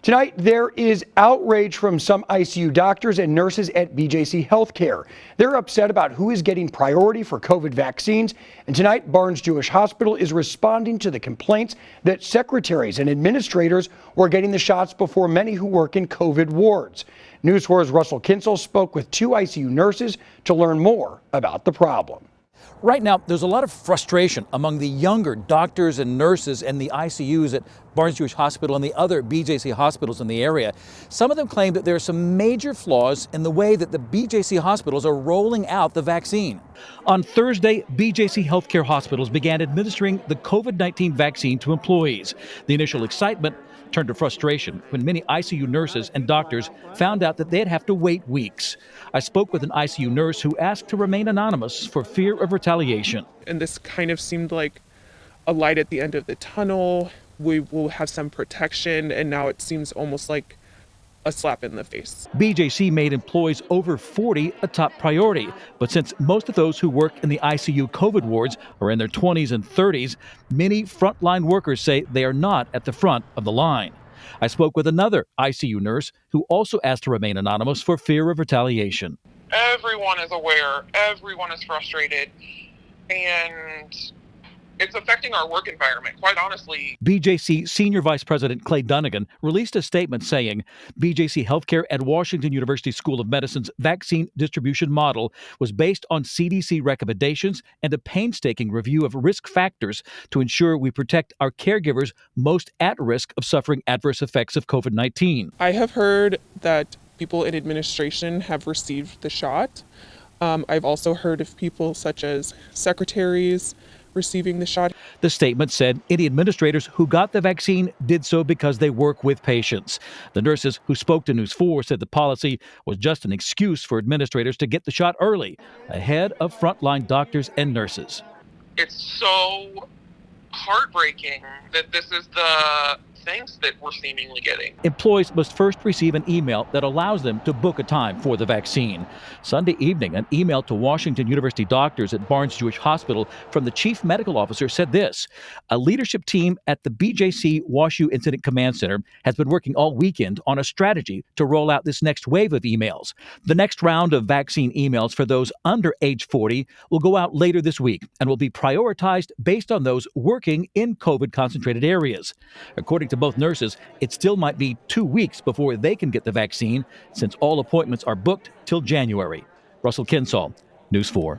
Tonight, there is outrage from some ICU doctors and nurses at BJC Healthcare. They're upset about who is getting priority for COVID vaccines. And tonight, Barnes-Jewish Hospital is responding to the complaints that secretaries and administrators were getting the shots before many who work in COVID wards. News 4's Russell Kinsel spoke with two ICU nurses to learn more about the problem. Right now, there's a lot of frustration among the younger doctors and nurses and the ICUs at Barnes-Jewish Hospital and the other BJC hospitals in the area. Some of them claim that there are some major flaws in the way that the BJC hospitals are rolling out the vaccine. On Thursday, BJC Healthcare hospitals began administering the COVID-19 vaccine to employees. The initial excitement turned to frustration when many ICU nurses and doctors found out that they'd have to wait weeks. I spoke with an ICU nurse who asked to remain anonymous for fear of retaliation. And this kind of seemed like a light at the end of the tunnel. We will have some protection, and now it seems almost like a slap in the face. BJC made employees over 40 a top priority, but since most of those who work in the ICU COVID wards are in their 20s and 30s, many frontline workers say they are not at the front of the line. I spoke with another ICU nurse who also asked to remain anonymous for fear of retaliation. Everyone is aware, everyone is frustrated, and it's affecting our work environment, quite honestly. BJC Senior Vice President Clay Dunnigan released a statement saying BJC Healthcare at Washington University School of Medicine's vaccine distribution model was based on CDC recommendations and a painstaking review of risk factors to ensure we protect our caregivers most at risk of suffering adverse effects of COVID-19. I have heard that people in administration have received the shot. I've also heard of people such as secretaries receiving the shot. The statement said any administrators who got the vaccine did so because they work with patients. The nurses who spoke to News 4 said the policy was just an excuse for administrators to get the shot early, ahead of frontline doctors and nurses. It's so heartbreaking that this is the thanks that we're seemingly getting. Employees must first receive an email that allows them to book a time for the vaccine. Sunday evening, an email to Washington University doctors at Barnes-Jewish Hospital from the chief medical officer said this: a leadership team at the BJC WashU Incident Command Center has been working all weekend on a strategy to roll out this next wave of emails. The next round of vaccine emails for those under age 40 will go out later this week and will be prioritized based on those working in COVID-concentrated areas. According to both nurses, it still might be 2 weeks before they can get the vaccine, since all appointments are booked till January. Russell Kinsel, News 4.